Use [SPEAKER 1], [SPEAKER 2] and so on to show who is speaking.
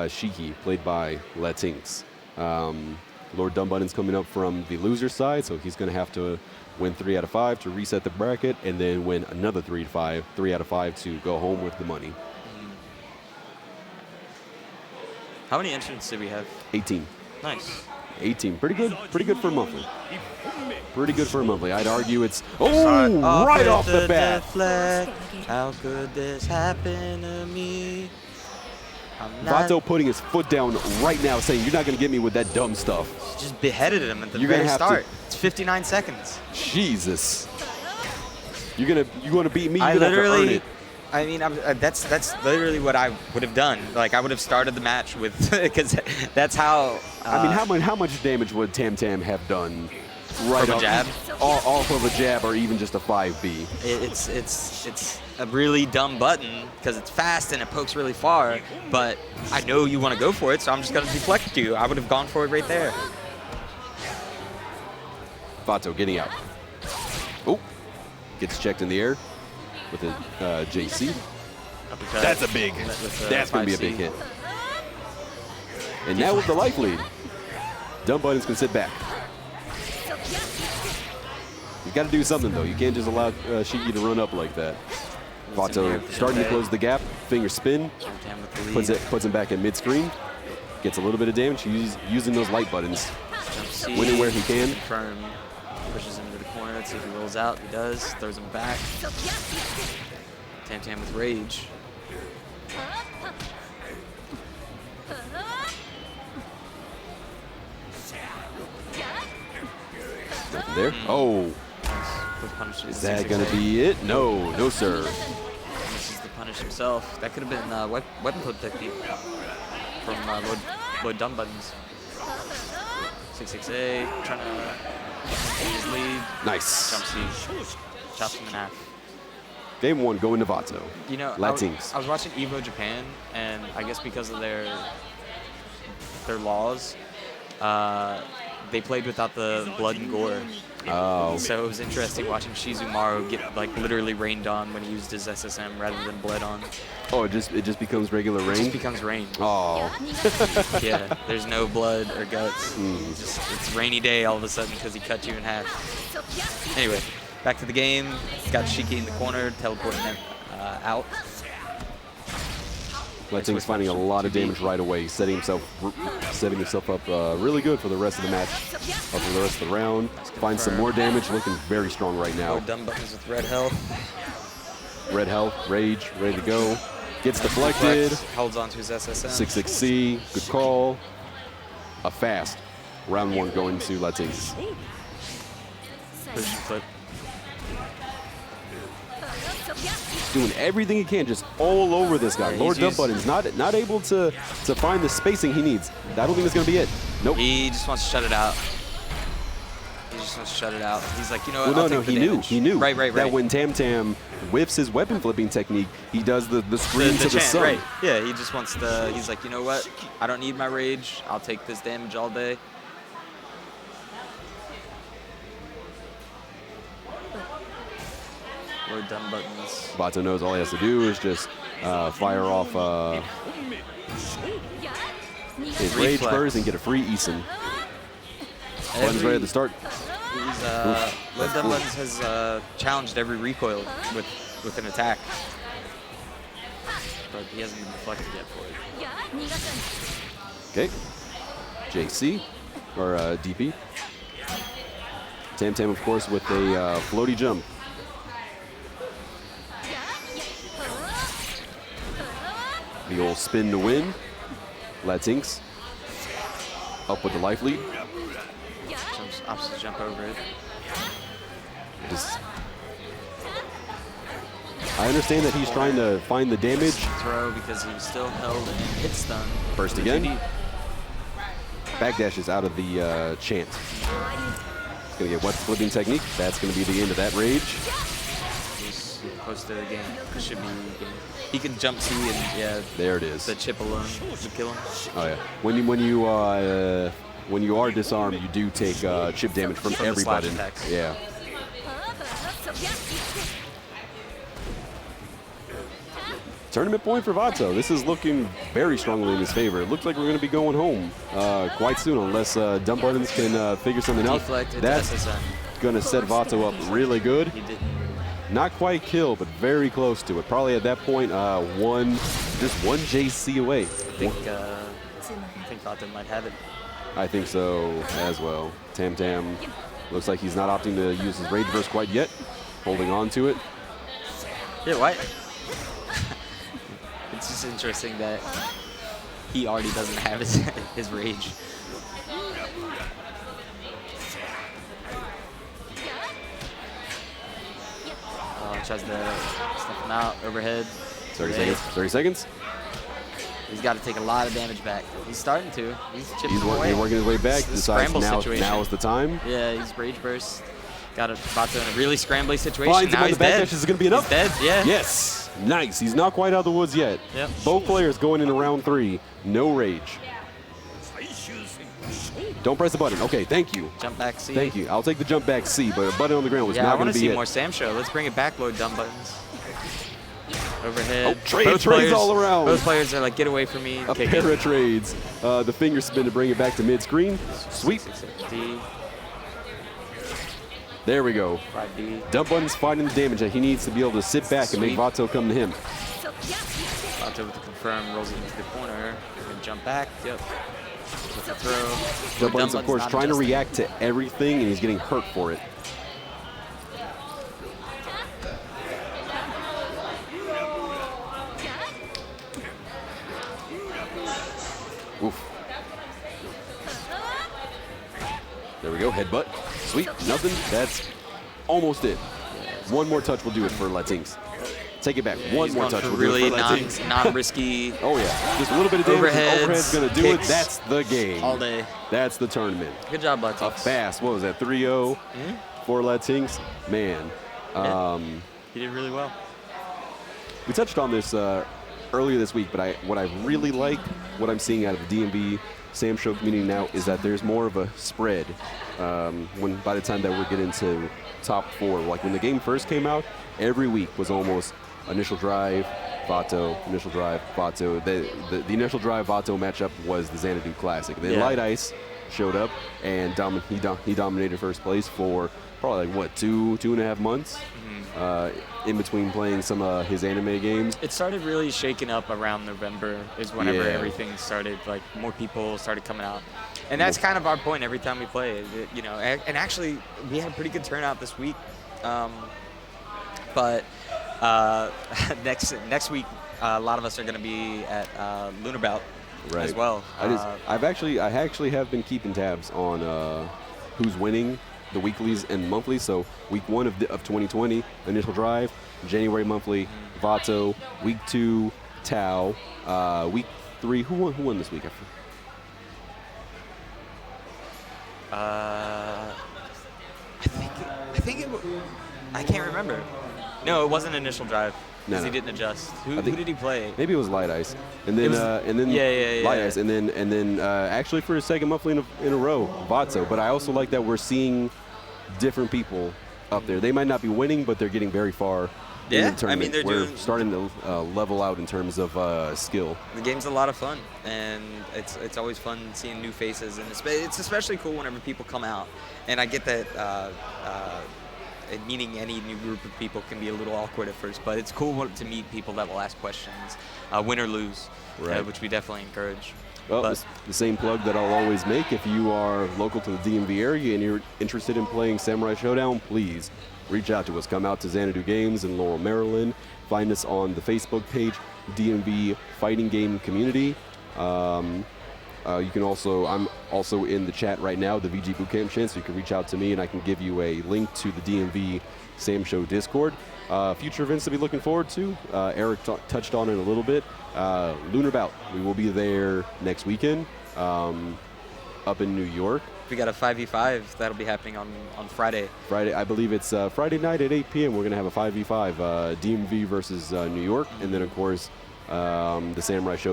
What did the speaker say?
[SPEAKER 1] Shiki, played by LATEENX. LordDumbButtons coming up from the loser side, so he's going to have to win 3 out of 5 to reset the bracket, and then win another 3 out of 5 to go home with the money.
[SPEAKER 2] How many entrants did we have?
[SPEAKER 1] 18.
[SPEAKER 2] Nice.
[SPEAKER 1] 18. Pretty good for a monthly. Pretty good for a monthly. I'd argue it's right off the bat.
[SPEAKER 2] How could this happen to me?
[SPEAKER 1] Vato putting his foot down right now, saying, "You're not going to get me with that dumb stuff."
[SPEAKER 2] Just beheaded him at the very start. It's 59 seconds.
[SPEAKER 1] Jesus. You're gonna beat me. You're gonna have to earn it.
[SPEAKER 2] I mean, that's literally what I would have done. Like, I would have started the match with, because that's how.
[SPEAKER 1] I mean, how much damage would Tam Tam have done? Right
[SPEAKER 2] off a jab?
[SPEAKER 1] Off of a jab, or even just a 5B.
[SPEAKER 2] It's a really dumb button because it's fast and it pokes really far. But I know you want to go for it, so I'm just gonna deflect you. I would have gone for it right there.
[SPEAKER 1] Vato getting out. Oh, gets checked in the air with a JC.
[SPEAKER 2] Uppercut.
[SPEAKER 1] That's a big. That's gonna be a big hit. And now with the life lead, DumbButtons can sit back. You got to do something though. You can't just allow Shiki to run up like that. Vato starting to close the gap. Finger spin. Puts him back at mid screen. Gets a little bit of damage. Using those light buttons. Winning where he can.
[SPEAKER 2] Confirm. Pushes him to the corner. Let's see if he rolls out. He does. Throws him back. Tam Tam with rage.
[SPEAKER 1] Nothing there. Oh. Is that going to be it? No. No, sir.
[SPEAKER 2] This is the punish himself. That could have been weapon flip technique from LordDumbButtons. 6-6-A. Trying to take his lead.
[SPEAKER 1] Nice.
[SPEAKER 2] Jump C. Chops him in half.
[SPEAKER 1] Game 1 going to Vato.
[SPEAKER 2] You know,
[SPEAKER 1] LATEENX.
[SPEAKER 2] I was watching Evo Japan, and I guess because of their laws, they played without the blood and gore.
[SPEAKER 1] Oh.
[SPEAKER 2] So it was interesting watching Shizumaru get literally rained on when he used his SSM rather than bled on.
[SPEAKER 1] Oh, it just becomes regular rain?
[SPEAKER 2] It just becomes rain.
[SPEAKER 1] Oh.
[SPEAKER 2] Yeah, there's no blood or guts. It's a rainy day all of a sudden because he cut you in half. Anyway, back to the game. Got Shiki in the corner, teleporting him out.
[SPEAKER 1] LATEENX finding a lot of damage right away, setting himself up really good for the rest of the match, for the rest of the round. Finds some more damage, looking very strong right now.
[SPEAKER 2] LordDumbButtons with red health.
[SPEAKER 1] Red health, rage, ready to go. Gets deflected.
[SPEAKER 2] Holds on to his SSM.
[SPEAKER 1] 6-6-C, good call. A fast. Round 1 going to LATEENX.
[SPEAKER 2] Position flip.
[SPEAKER 1] Doing everything he can, just all over this guy. LordDumbButtons not able to find the spacing he needs. I don't think that's gonna be it. Nope.
[SPEAKER 2] He just wants to shut it out. He just wants to shut it out. He's like, you know what?
[SPEAKER 1] Well, he knew.
[SPEAKER 2] Right.
[SPEAKER 1] That when Tam Tam whiffs his weapon flipping technique, he does the scream to the sun.
[SPEAKER 2] Right. Yeah, he just wants to. He's like, you know what? I don't need my rage. I'll take this damage all day. LordDumbButtons.
[SPEAKER 1] Vato knows all he has to do is just fire off his rage burst and get a free Eason. Buttons ready to start.
[SPEAKER 2] LordDumbButtons has challenged every recoil with an attack, but he hasn't been deflected yet for it.
[SPEAKER 1] Okay. JC or DP. Tam Tam, of course, with a floaty jump. The old spin to win. LATEENX up with the life lead.
[SPEAKER 2] Jumps opposite jump over it.
[SPEAKER 1] I understand that he's trying to find the damage.
[SPEAKER 2] Throw because he was still held and hit stun.
[SPEAKER 1] Burst again. Backdash is out of the chant. He's going to get weapon flipping technique. That's going to be the end of that rage.
[SPEAKER 2] He's close to the game. It should be game. He can jump C and yeah.
[SPEAKER 1] There it is.
[SPEAKER 2] The chip alone would kill him.
[SPEAKER 1] Oh yeah. When you are disarmed, you do take chip damage from everybody. Yeah. tournament point for Vato. This is looking very strongly in his favor. It looks like we're going to be going home quite soon unless LordDumbButtons can figure something out. That's going to set Vato up really good.
[SPEAKER 2] He didn't.
[SPEAKER 1] Not quite kill, but very close to it. Probably at that point, just one JC away.
[SPEAKER 2] I think Vato might have it.
[SPEAKER 1] I think so as well. Tam Tam looks like he's not opting to use his Rage Burst quite yet. Holding on to it.
[SPEAKER 2] Yeah, why? It's just interesting that he already doesn't have his Rage. Tries to snuff him out, overhead.
[SPEAKER 1] 30 seconds. 30 seconds.
[SPEAKER 2] He's got to take a lot of damage back. He's starting to. He's chipping away.
[SPEAKER 1] He's working his way back.
[SPEAKER 2] Decides scramble situation.
[SPEAKER 1] Now is the time.
[SPEAKER 2] Yeah, he's Rage Burst. Got Vato in a really scrambly situation.
[SPEAKER 1] Finds
[SPEAKER 2] now
[SPEAKER 1] him on
[SPEAKER 2] he's
[SPEAKER 1] the back
[SPEAKER 2] dead.
[SPEAKER 1] dash. Is it going to be enough?
[SPEAKER 2] He's dead, yeah.
[SPEAKER 1] Yes. Nice. He's not quite out of the woods yet.
[SPEAKER 2] Yep.
[SPEAKER 1] Both players going into round 3. No rage. Don't press the button. Okay, thank you.
[SPEAKER 2] Jump back C.
[SPEAKER 1] Thank you. I'll take the jump back C, but a button on the ground was
[SPEAKER 2] yeah,
[SPEAKER 1] not going to be it.
[SPEAKER 2] I want to see more SamSho. Let's bring it back, LordDumbButtons. Overhead.
[SPEAKER 1] Oh, trades all around.
[SPEAKER 2] Both players are like, get away from me.
[SPEAKER 1] A pair of trades. The finger spin to bring it back to mid-screen. Sweep.
[SPEAKER 2] D.
[SPEAKER 1] There we go.
[SPEAKER 2] 5D.
[SPEAKER 1] LordDumbButtons finding the damage that he needs to be able to sit back and make Vato come to him.
[SPEAKER 2] Vato with the confirm, rolls it into the corner. And jump back. Yep. With the throw.
[SPEAKER 1] LordDumbButtons, of course, trying to react to everything, and he's getting hurt for it. Oof. There we go, headbutt. Sweet, nothing. That's almost it. One more touch will do it for LATEENX. Take it back. One more touch will
[SPEAKER 2] really
[SPEAKER 1] do it for LATEENX.
[SPEAKER 2] non-risky.
[SPEAKER 1] Oh yeah, just a little bit of damage. Overhead's gonna do it. That's the game.
[SPEAKER 2] All day.
[SPEAKER 1] That's the tournament.
[SPEAKER 2] Good job, LATEENX.
[SPEAKER 1] A fast. What was that? 3-0 for LATEENX. Man.
[SPEAKER 2] He did really well.
[SPEAKER 1] We touched on this earlier this week, but what I really like, what I'm seeing out of the DnB SamSho community now is that there's more of a spread. By the time that we're getting to top 4, like when the game first came out, every week was almost initial drive, Vato, initial drive, Vato. The initial drive Vato matchup was the Xanadu Classic. Then Light Ice showed up, and he dominated first place for probably like, what, 2.5 months? In between playing some of his anime games.
[SPEAKER 2] It started really shaking up around November is whenever everything started, like more people started coming out. And that's kind of our point every time we play, you know, and actually we had a pretty good turnout this week. But next week, a lot of us are going to be at Lunar Bout as well.
[SPEAKER 1] I actually have been keeping tabs on who's winning the weeklies and monthlies. So week 1 of 2020, initial drive. January monthly, Vato. Week 2, Tao. Week 3, who won this week?
[SPEAKER 2] I think I can't remember. No, it wasn't initial drive because he didn't adjust. Who did he play?
[SPEAKER 1] Maybe it was Light Ice, and then Light Ice, and then actually for his second monthly in a row, Vato. But I also like that we're seeing different people up there. They might not be winning, but they're getting very far.
[SPEAKER 2] Yeah,
[SPEAKER 1] in the tournament.
[SPEAKER 2] I mean,
[SPEAKER 1] we're starting to level out in terms of skill.
[SPEAKER 2] The game's a lot of fun, and it's always fun seeing new faces, and it's especially cool whenever people come out. And I get that meeting any new group of people can be a little awkward at first, but it's cool to meet people that will ask questions, win or lose, which we definitely encourage.
[SPEAKER 1] Well, the same plug that I'll always make. If you are local to the DMV area and you're interested in playing Samurai Shodown, please reach out to us. Come out to Xanadu Games in Laurel, Maryland. Find us on the Facebook page, DMV Fighting Game Community. You can also, I'm also in the chat right now, the VGBootCamp channel, so you can reach out to me and I can give you a link to the DMV SamSho Discord. Future events to be looking forward to. Eric touched on it a little bit. Lunar Bout, we will be there next weekend up in New York.
[SPEAKER 2] We got a 5v5 that'll be happening on Friday.
[SPEAKER 1] I believe it's Friday night at 8 p.m. We're going to have a 5v5, DMV versus New York, and then of course the Samurai Show.